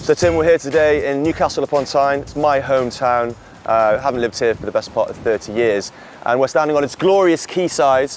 So Tim, we're here today in Newcastle upon Tyne. It's my hometown. I haven't lived here for the best part of 30 years. And we're standing on its glorious quayside,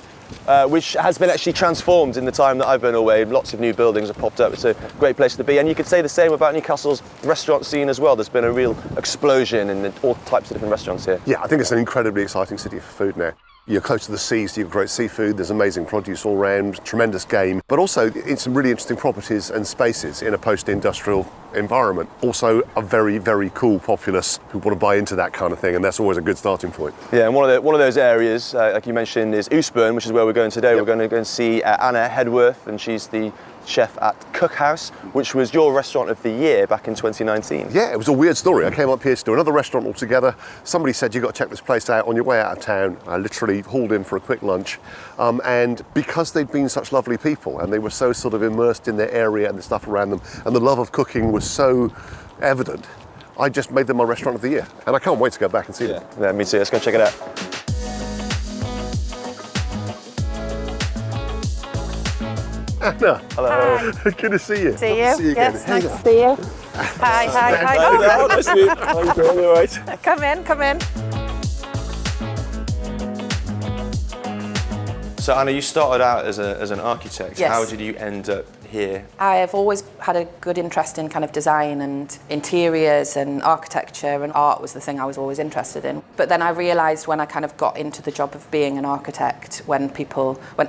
which has been actually transformed in the time that I've been away. Lots of new buildings have popped up. It's a great place to be. And you could say the same about Newcastle's restaurant scene as well. There's been a real explosion in all types of different restaurants here. Yeah, I think it's an incredibly exciting city for food now. You're close to the sea, so you've got great seafood, there's amazing produce all around, tremendous game, but also it's some really interesting properties and spaces in a post-industrial environment. Also a very, very cool populace who want to buy into that kind of thing, and that's always a good starting point. Yeah, and one of those areas, like you mentioned, is Oostburn, which is where we're going today. Yep. We're going to go and see Anna Hedworth, and she's the chef at Cookhouse, which was your restaurant of the year back in 2019. Yeah, it was a weird story. I came up here to do another restaurant altogether. Somebody said, you've got to check this place out on your way out of town. I literally hauled in for a quick lunch. And because they'd been such lovely people and they were so sort of immersed in their area and the stuff around them, and the love of cooking was so evident, I just made them my restaurant of the year. And I can't wait to go back and see them. Yeah, me too. Let's go check it out. Anna. Hello. Hi. Good to see you. See you. Nice to see you again. Yes, nice to see you. Hi. Oh, nice to meet you. How are you doing? All right? Come in. So Anna, you started out as an architect. Yes. How did you end up here? I have always had a good interest in kind of design and interiors and architecture, and art was the thing I was always interested in. But then I realised when I kind of got into the job of being an architect, when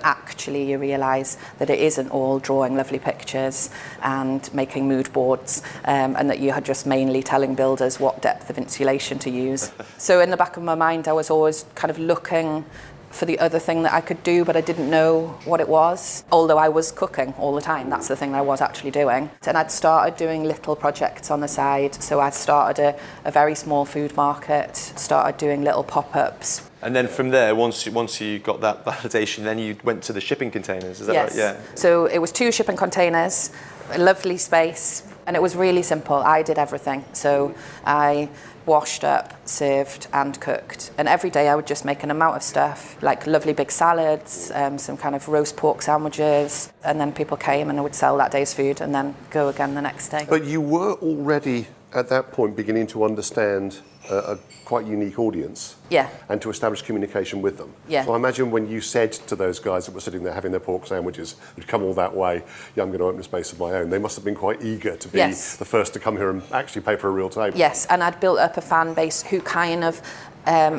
actually you realise that it isn't all drawing lovely pictures and making mood boards, and that you are just mainly telling builders what depth of insulation to use. So in the back of my mind, I was always kind of looking for the other thing that I could do, but I didn't know what it was. Although I was cooking all the time, that's the thing I was actually doing. And I'd started doing little projects on the side. So I started a very small food market, started doing little pop-ups. And then from there, once you got that validation, then you went to the shipping containers, is that Yes. right? Yeah. So it was 2 shipping containers, a lovely space, and it was really simple. I did everything. So I washed up, served and cooked. And every day I would just make an amount of stuff, like lovely big salads, some kind of roast pork sandwiches, and then people came and I would sell that day's food and then go again the next day. But you were already at that point beginning to understand a quite unique audience. Yeah. And to establish communication with them. Yeah. So I imagine when you said to those guys that were sitting there having their pork sandwiches, who'd come all that way, yeah, I'm going to open a space of my own, they must have been quite eager to be Yes. the first to come here and actually pay for a real table. Yes, and I'd built up a fan base who kind of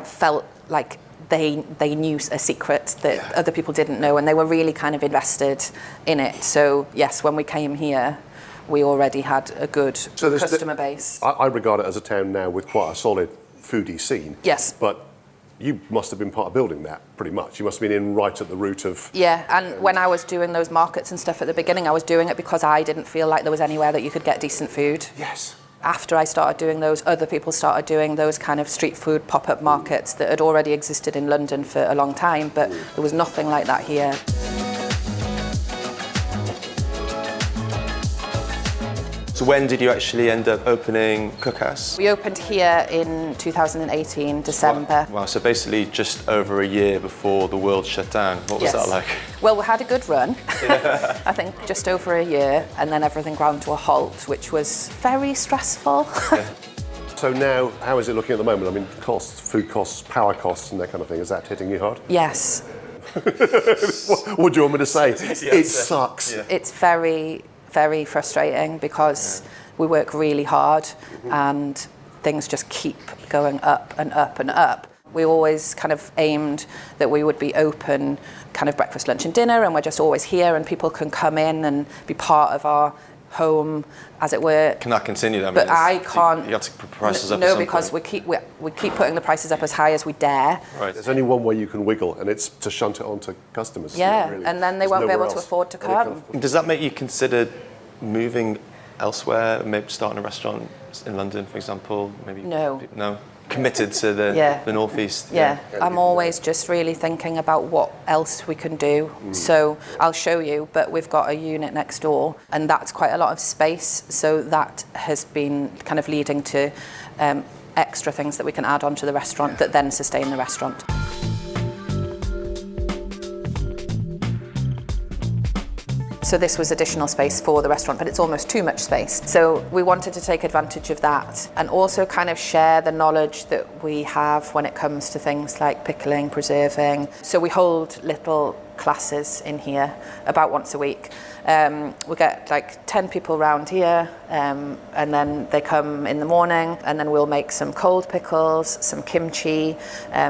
felt like they knew a secret that other people didn't know, and they were really kind of invested in it. So yes, when we came here, we already had a good customer base. I regard it as a town now with quite a solid foodie scene. Yes. But you must have been part of building that, pretty much. You must have been in right at the root of... Yeah, and when I was doing those markets and stuff at the beginning, I was doing it because I didn't feel like there was anywhere that you could get decent food. Yes. After I started doing those, other people started doing those kind of street food pop-up markets that had already existed in London for a long time, but there was nothing like that here. So when did you actually end up opening Cookhouse? We opened here in 2018, December. Wow, so basically just over a year before the world shut down. What was that like? Well, we had a good run, I think just over a year, and then everything ground to a halt, which was very stressful. Yeah. So now, how is it looking at the moment? I mean, costs, food costs, power costs and that kind of thing, is that hitting you hard? Yes. What do you want me to say? It sucks. Yeah. It's very, very frustrating because we work really hard and things just keep going up and up and up. We always kind of aimed that we would be open kind of breakfast, lunch and dinner, and we're just always here and people can come in and be part of our home, as it were. Can that continue then? But I can't. You have to put prices up. No, because we keep putting the prices up as high as we dare. Right. There's only one way you can wiggle, and it's to shunt it onto customers. Yeah, really. and then they won't be able to afford to come. Does that make you consider moving elsewhere, maybe starting a restaurant in London, for example? Maybe. No. No. Committed to the northeast. Yeah, I'm always just really thinking about what else we can do. So I'll show you, but we've got a unit next door and that's quite a lot of space. So that has been kind of leading to extra things that we can add onto the restaurant that then sustain the restaurant. So this was additional space for the restaurant, but it's almost too much space. So we wanted to take advantage of that and also kind of share the knowledge that we have when it comes to things like pickling, preserving. So we hold little classes in here about once a week. We get like 10 people around here, and then they come in the morning, and then we'll make some cold pickles, some kimchi,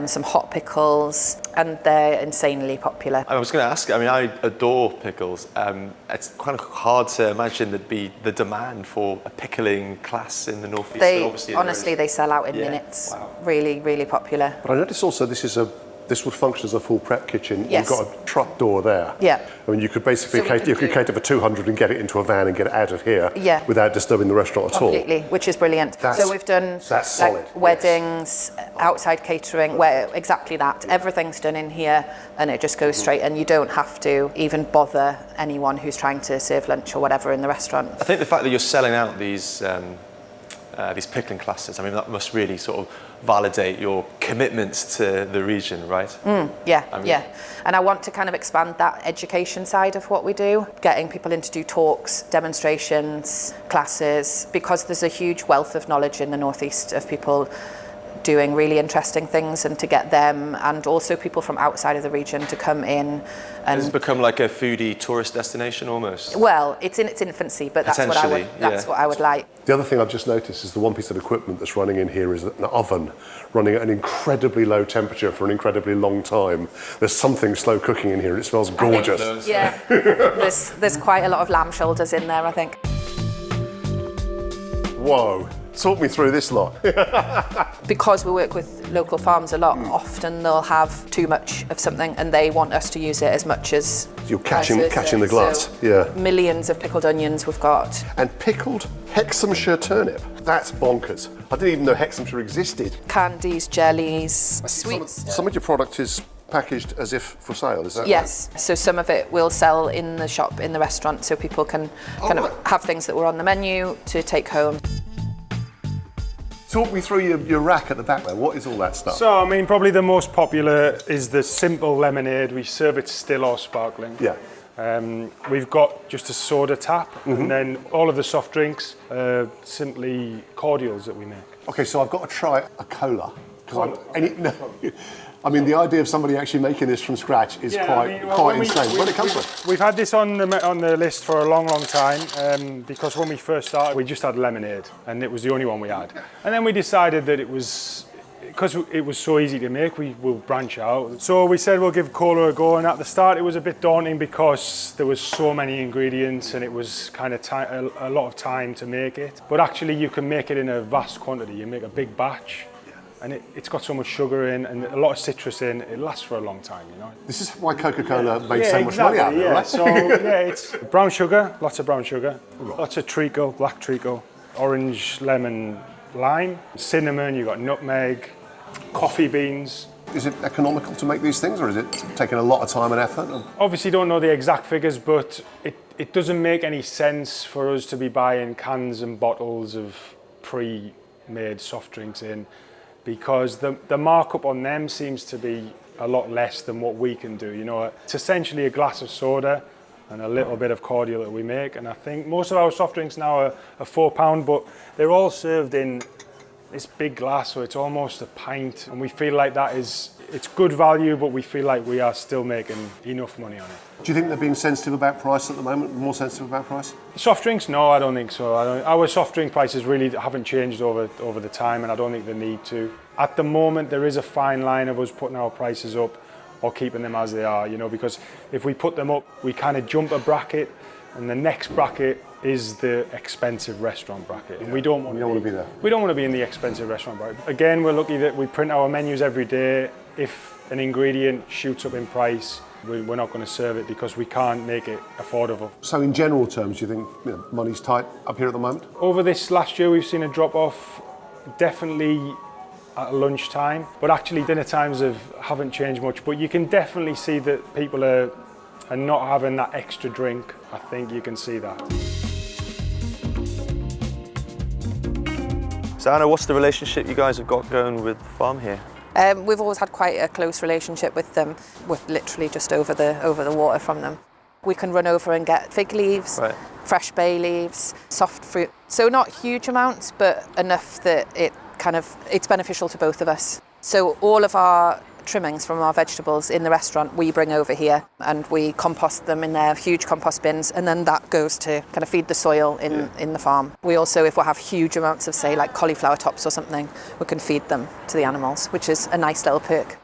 some hot pickles, and they're insanely popular. I was going to ask, I mean, I adore pickles. It's kind of hard to imagine there'd be the demand for a pickling class in the northeast. They but obviously honestly, they sell out in minutes. Wow. Really, really popular. But I notice also this would function as a full prep kitchen. Yes. You've got a truck door there. Yeah. I mean, you could basically So we you could cater for 200 and get it into a van and get it out of here Yeah. without disturbing the restaurant at all. Completely, which is brilliant. So we've done that's solid, like weddings, outside catering, where exactly that. Everything's done in here, and it just goes straight, and you don't have to even bother anyone who's trying to serve lunch or whatever in the restaurant. I think the fact that you're selling out these pickling classes, I mean, that must really sort of validate your commitment to the region, right? Yeah, I mean- yeah. And I want to kind of expand that education side of what we do, getting people in to do talks, demonstrations, classes, because there's a huge wealth of knowledge in the Northeast of people doing really interesting things, and to get them and also people from outside of the region to come in. Has it And become like a foodie tourist destination almost? well, it's in its infancy, but that's Potentially, what I would like. The other thing I've just noticed is the one piece of equipment that's running in here is an oven running at an incredibly low temperature for an incredibly long time. There's something slow cooking in here and it smells gorgeous. Yeah, there's quite a lot of lamb shoulders in there, I think. Whoa, talk me through this lot. Because we work with local farms a lot, often they'll have too much of something and they want us to use it as much as You're vice versa. catching the glut, So yeah. Millions of pickled onions we've got. And pickled Hexhamshire turnip. That's bonkers. I didn't even know Hexhamshire existed. Candies, jellies, sweets. Some of your product is packaged as if for sale, is that right? Yes, so some of it we'll sell in the shop, in the restaurant, so people can kind of have things that were on the menu to take home. Talk me through your rack at the back there. What is all that stuff? So, I mean, probably the most popular is the simple lemonade. We serve it still or sparkling. Yeah. We've got just a soda tap, and then all of the soft drinks are simply cordials that we make. Okay, so I've got to try a cola. I mean, the idea of somebody actually making this from scratch is quite insane. Where did it come from? We've had this on the list for a long, long time because when we first started, we just had lemonade, and it was the only one we had. And then we decided that it was, because it was so easy to make, we will branch out. So we said we'll give cola a go, and at the start it was a bit daunting because there was so many ingredients and it was kind of a lot of time to make it. But actually you can make it in a vast quantity. You make a big batch. And it's got so much sugar in and a lot of citrus in, it lasts for a long time, you know. This is why Coca-Cola made so much money out of it, right? So, it's brown sugar, lots of brown sugar, lots of treacle, black treacle, orange, lemon, lime, cinnamon, you've got nutmeg, coffee beans. Is it economical to make these things, or is it taking a lot of time and effort? Obviously don't know the exact figures, but it doesn't make any sense for us to be buying cans and bottles of pre-made soft drinks in, because the markup on them seems to be a lot less than what we can do. You know, it's essentially a glass of soda and a little bit of cordial that we make. And I think most of our soft drinks now are £4, but they're all served in this big glass, so it's almost a pint. And we feel like it's good value, but we feel like we are still making enough money on it. Do you think they're being sensitive about price at the moment? More sensitive about price? Soft drinks? No, I don't think so. Our soft drink prices really haven't changed over the time, and I don't think they need to. At the moment, there is a fine line of us putting our prices up or keeping them as they are, you know, because if we put them up, we kind of jump a bracket, and the next bracket is the expensive restaurant bracket. And we don't want to be there. We don't want to be in the expensive restaurant bracket. Again, we're lucky that we print our menus every day. If an ingredient shoots up in price, we're not going to serve it because we can't make it affordable. So in general terms, do you think money's tight up here at the moment? Over this last year, we've seen a drop off, definitely at lunchtime, but actually dinner times haven't changed much. But you can definitely see that people are not having that extra drink. I think you can see that. So Anna, what's the relationship you guys have got going with the farm here? We've always had quite a close relationship with them. We're literally just over the water from them. We can run over and get fig leaves, Right. fresh bay leaves, soft fruit. So not huge amounts, but enough that it's beneficial to both of us. So all of our trimmings from our vegetables in the restaurant we bring over here, and we compost them in their huge compost bins, and then that goes to kind of feed the soil in the farm. We also, if we have huge amounts of, say, like cauliflower tops or something, we can feed them to the animals, which is a nice little perk.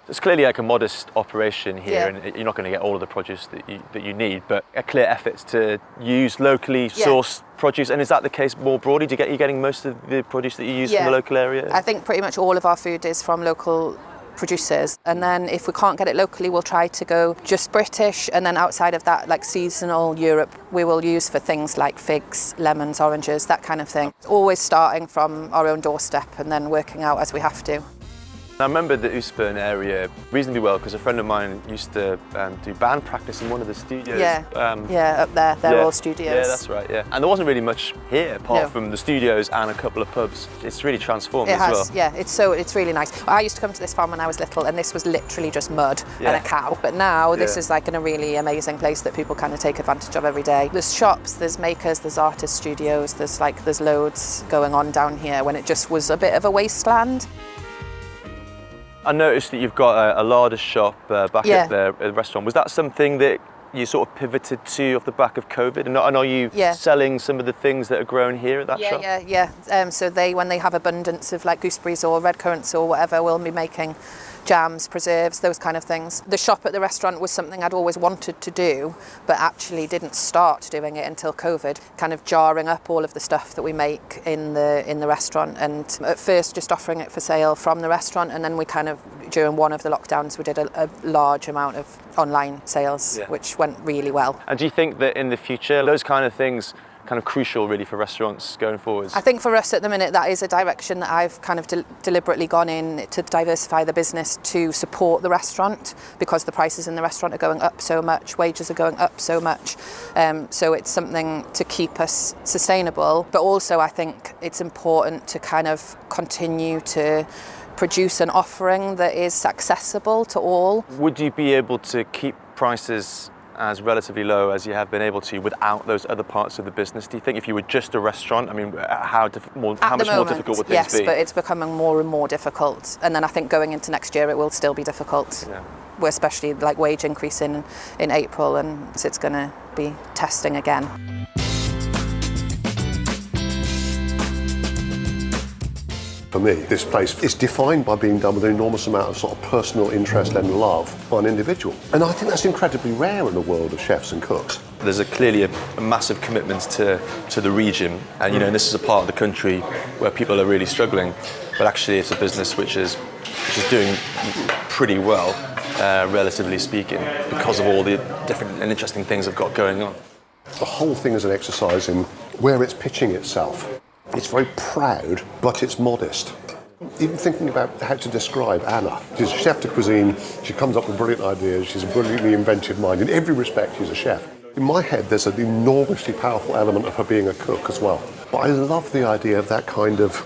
It's clearly like a modest operation here, Yeah. and you're not going to get all of the produce that you need, but a clear effort to use locally sourced produce. And is that the case more broadly? Do you getting most of the produce that you use from the local area? I think pretty much all of our food is from local producers, and then if we can't get it locally, we'll try to go just British, and then outside of that, like seasonal Europe, we will use for things like figs, lemons, oranges, that kind of thing. Always starting from our own doorstep and then working out as we have to. I remember the Eastbourne area reasonably well because a friend of mine used to do band practice in one of the studios. Up there, they're all studios. Yeah, that's right, yeah. And there wasn't really much here apart No. from the studios and a couple of pubs. It's really transformed It as has, well. yeah. It's really nice. I used to come to this farm when I was little, and this was literally just mud and a cow. But now this is like in a really amazing place that people kind of take advantage of every day. There's shops, there's makers, there's artist studios, there's loads going on down here when it just was a bit of a wasteland. I noticed that you've got a larder shop back at the restaurant. Was that something that you sort of pivoted to off the back of COVID? And are you selling some of the things that are grown here at that shop? Yeah. So when they have abundance of like gooseberries or red currants or whatever, we'll be making jams, preserves, those kind of things. The shop at the restaurant was something I'd always wanted to do, but actually didn't start doing it until COVID, kind of jarring up all of the stuff that we make in the restaurant, and at first just offering it for sale from the restaurant, and then we kind of, during one of the lockdowns, we did a large amount of online sales, which went really well. And do you think that in the future, those kind of things kind of crucial really for restaurants going forwards? I think for us at the minute that is a direction that I've kind of deliberately gone in to diversify the business to support the restaurant, because the prices in the restaurant are going up so much, wages are going up so much, so it's something to keep us sustainable. But also I think it's important to kind of continue to produce an offering that is accessible to all. Would you be able to keep prices as relatively low as you have been able to without those other parts of the business? Do you think if you were just a restaurant, I mean, how much more difficult would things be? Yes, but it's becoming more and more difficult. And then I think going into next year, it will still be difficult. Yeah. We're especially like wage increase in April, and it's going to be testing again. For me, this place is defined by being done with an enormous amount of sort of personal interest and love by an individual. And I think that's incredibly rare in the world of chefs and cooks. There's clearly a massive commitment to the region, and this is a part of the country where people are really struggling, but actually it's a business which is doing pretty well, relatively speaking, because of all the different and interesting things they've got going on. The whole thing is an exercise in where it's pitching itself. It's very proud, but it's modest. Even thinking about how to describe Anna. She's a chef de cuisine, she comes up with brilliant ideas, she's a brilliantly inventive mind. In every respect, she's a chef. In my head, there's an enormously powerful element of her being a cook as well. But I love the idea of that kind of,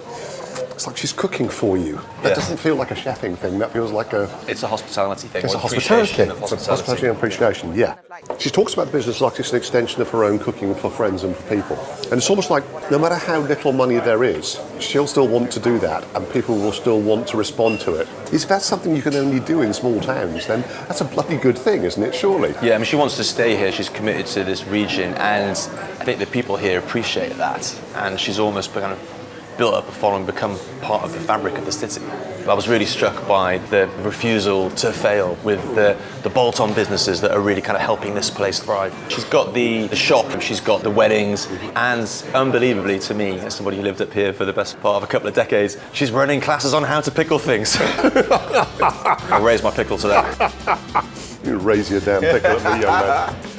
it's like she's cooking for you. That doesn't feel like a chefing thing, that feels like It's a hospitality thing. It's a hospitality thing. It's a hospitality and appreciation, yeah. She talks about the business like it's an extension of her own cooking for friends and for people. And it's almost like no matter how little money there is, she'll still want to do that and people will still want to respond to it. If that's something you can only do in small towns, then that's a bloody good thing, isn't it, surely? Yeah, I mean, she wants to stay here, she's committed to this region, and I think the people here appreciate that. And she's almost kind of built up a following, become part of the fabric of the city. I was really struck by the refusal to fail with the bolt-on businesses that are really kind of helping this place thrive. She's got the shop, she's got the weddings, and unbelievably to me, as somebody who lived up here for the best part of a couple of decades, she's running classes on how to pickle things. I'll raise my pickle today. You raise your damn pickle at me, young man.